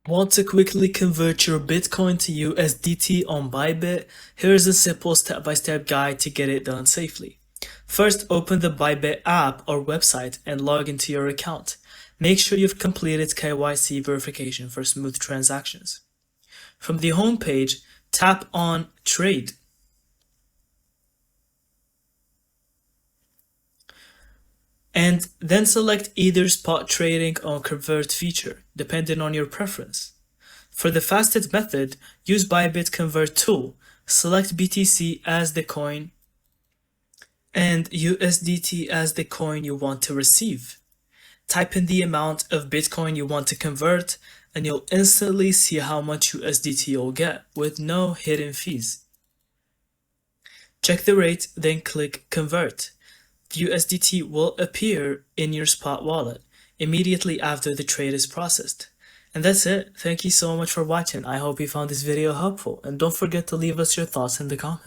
Want to quickly convert your Bitcoin to USDT on Bybit? Here's a simple step-by-step guide to get it done safely. First, open the Bybit app or website and log into your account. Make sure you've completed KYC verification for smooth transactions. From the home page, tap on Trade. And then select either spot trading or convert feature, depending on your preference. For the fastest method, use Bybit Convert tool. Select BTC as the coin and USDT as the coin you want to receive. Type in the amount of Bitcoin you want to convert, and you'll instantly see how much USDT you'll get with no hidden fees. Check the rate, then click Convert. The USDT will appear in your spot wallet immediately after the trade is processed. And that's it. Thank you so much for watching. I hope you found this video helpful, and don't forget to leave us your thoughts in the comments.